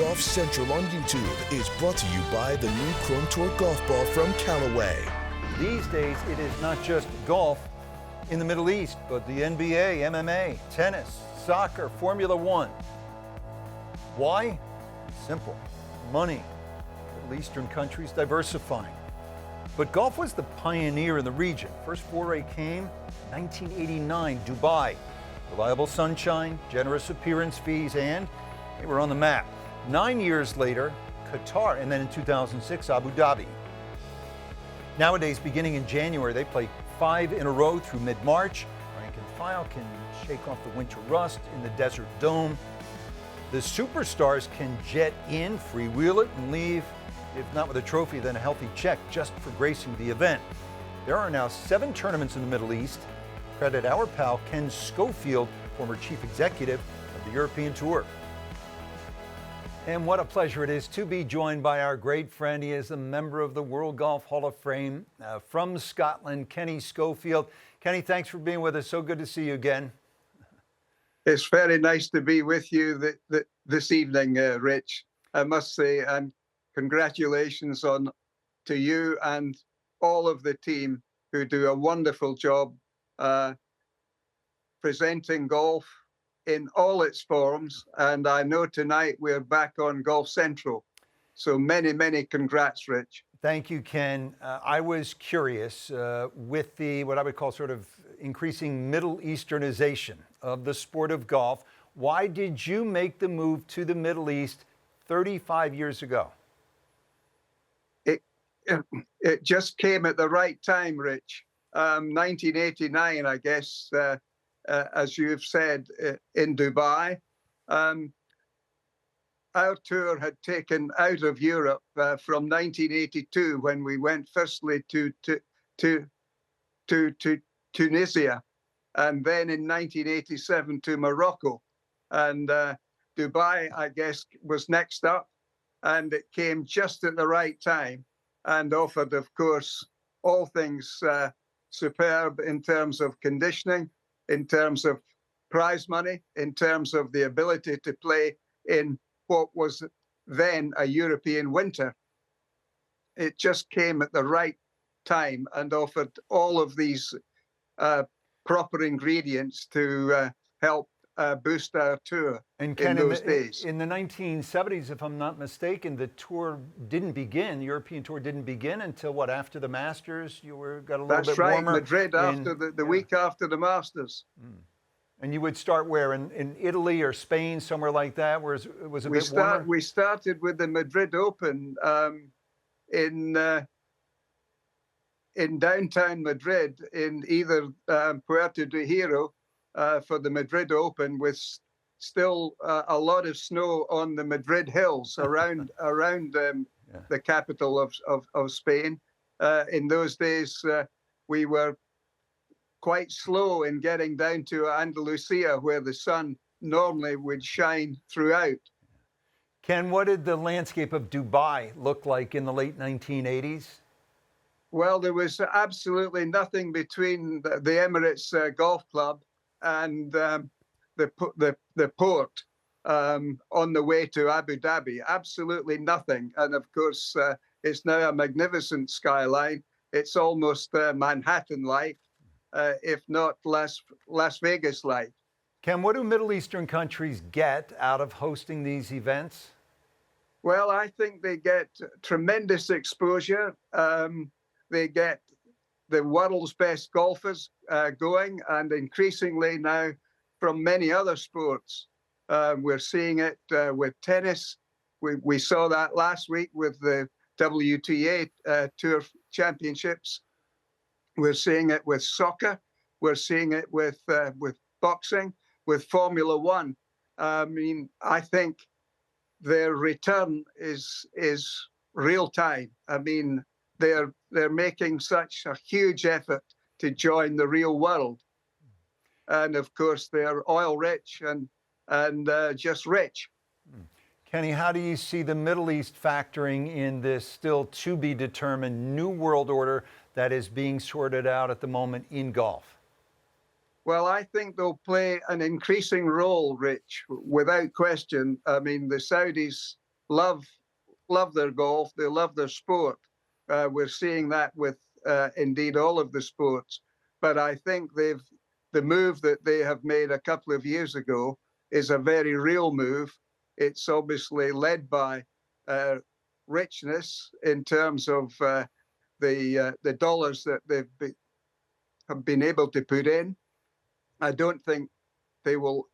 Golf Central on YouTube is brought to you by the new Chrome Tour golf ball from Callaway. These days, it is not just golf in the Middle East, but the NBA, MMA, tennis, soccer, Formula One. Why? Simple. Money. Middle Eastern countries diversifying. But golf was the pioneer in the region. First foray came in 1989, Dubai. Reliable sunshine, generous appearance fees, and they were on the map. 9 years later, Qatar, and then in 2006, Abu Dhabi. Nowadays, beginning in January, they play 5 in a row through mid-March. Rank and file can shake off the winter rust in the Desert Dome. The superstars can jet in, freewheel it, and leave, if not with a trophy, then a healthy check just for gracing the event. There are now 7 tournaments in the Middle East. Credit our pal Ken Schofield, former chief executive of the European Tour. And what a pleasure it is to be joined by our great friend. He is a member of the World Golf Hall of Fame from Scotland, Kenny Schofield. Kenny, thanks for being with us. So good to see you again. It's very nice to be with you this evening, Rich. I must say, and congratulations to you and all of the team who do a wonderful job presenting golf in all its forms. And I know tonight we're back on Golf Central. So many, many congrats, Rich. Thank you, Ken. I was curious with the what I would call sort of increasing Middle Easternization of the sport of golf. Why did you make the move to the Middle East 35 years ago? It just came at the right time, Rich. 1989, I guess, as you've said, in Dubai. Our tour had taken out of Europe from 1982 when we went firstly to Tunisia, and then in 1987 to Morocco. And Dubai, I guess, was next up, and it came just at the right time and offered, of course, all things superb in terms of conditioning, in terms of prize money, in terms of the ability to play in what was then a European winter. It just came at the right time and offered all of these proper ingredients to help boost our tour and Ken, in those days. In the 1970s, if I'm not mistaken, the tour didn't begin. The European tour didn't begin until what? After the Masters, got a little That's bit right, warmer. Madrid after the week after the Masters. And you would start where? In Italy or Spain, somewhere like that, where it was a bit warmer? We started with the Madrid Open in downtown Madrid, in either Puerto de Hierro for the Madrid Open, with still a lot of snow on the Madrid hills around the capital of Spain. In those days, we were quite slow in getting down to Andalusia, where the sun normally would shine throughout. Ken, what did the landscape of Dubai look like in the late 1980s? Well, there was absolutely nothing between the Emirates Golf Club and the port on the way to Abu Dhabi. Absolutely nothing. And of course, it's now a magnificent skyline. It's almost Manhattan-like, if not Las Vegas-like. Ken, what do Middle Eastern countries get out of hosting these events? Well, I think they get tremendous exposure. They get the world's best golfers going, and increasingly now from many other sports. We're seeing it with tennis. We saw that last week with the WTA Tour Championships. We're seeing it with soccer. We're seeing it with boxing, with Formula One. I mean, I think their return is real time. I mean, they're making such a huge effort to join the real world, and of course they're oil rich and just rich. Kenny, how do you see the Middle East factoring in this still to be determined new world order that is being sorted out at the moment in golf? Well, I think they'll play an increasing role, Rich, without question. I mean, the Saudis love their golf. They love their sport. We're seeing that with indeed all of the sports. But I think the move that they have made a couple of years ago is a very real move. It's obviously led by richness in terms of the dollars that have been able to put in. I don't think they will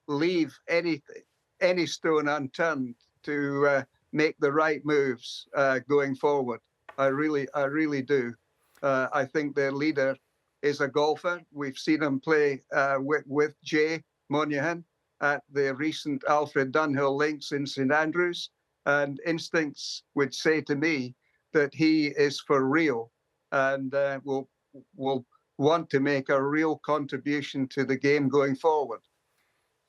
leave any stone unturned to make the right moves going forward. I really do. I think their leader is a golfer. We've seen him play with Jay Monahan at the recent Alfred Dunhill Links in St Andrews, and instincts would say to me that he is for real and will want to make a real contribution to the game going forward.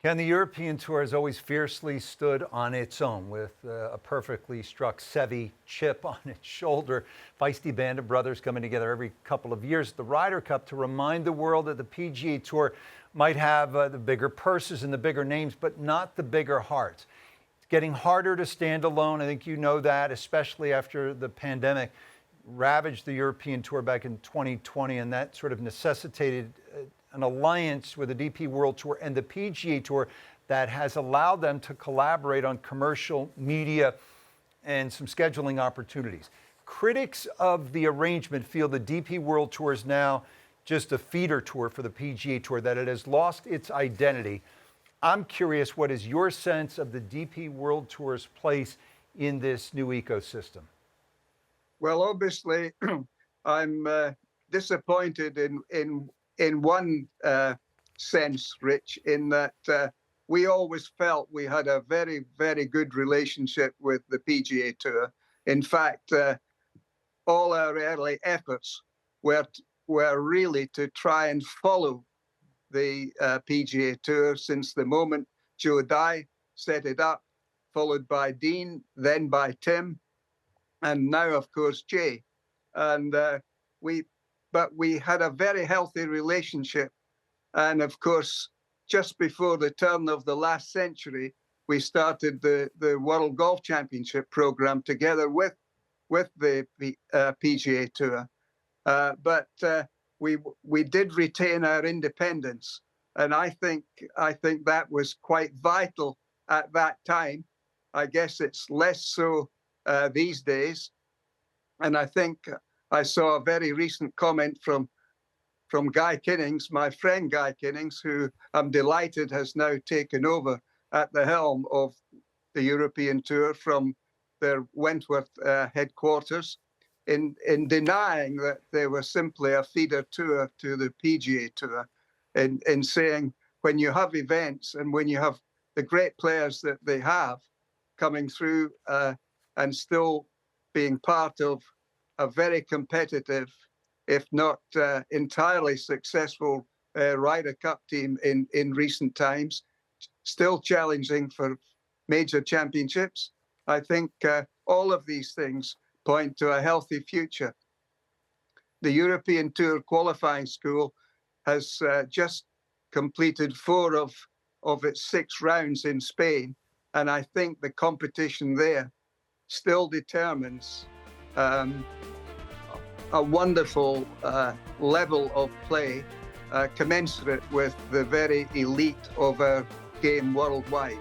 Ken, the European Tour has always fiercely stood on its own with a perfectly struck Seve chip on its shoulder. Feisty band of brothers coming together every couple of years at the Ryder Cup to remind the world that the PGA Tour might have the bigger purses and the bigger names, but not the bigger hearts. It's getting harder to stand alone. I think you know that, especially after the pandemic ravaged the European Tour back in 2020, and that sort of necessitated an alliance with the DP World Tour and the PGA Tour that has allowed them to collaborate on commercial media and some scheduling opportunities. Critics of the arrangement feel the DP World Tour is now just a feeder tour for the PGA Tour, that it has lost its identity. I'm curious, what is your sense of the DP World Tour's place in this new ecosystem? Well, obviously, I'm disappointed in one sense, Rich, in that we always felt we had a very, very good relationship with the PGA Tour. In fact, all our early efforts were really to try and follow the PGA Tour since the moment Joe Dye set it up, followed by Dean, then by Tim, and now, of course, Jay. And but we had a very healthy relationship. And of course, just before the turn of the last century, we started the World Golf Championship program together with the PGA Tour. But we did retain our independence. And I think that was quite vital at that time. I guess it's less so these days. And I think I saw a very recent comment from Guy Kinnings, my friend Guy Kinnings, who I'm delighted has now taken over at the helm of the European Tour from their Wentworth headquarters, in denying that they were simply a feeder tour to the PGA Tour, in saying when you have events and when you have the great players that they have coming through and still being part of a very competitive, if not entirely successful Ryder Cup team in recent times, still challenging for major championships. I think all of these things point to a healthy future. The European Tour qualifying school has just completed 4 of its 6 rounds in Spain, and I think the competition there still determines a wonderful level of play commensurate with the very elite of our game worldwide.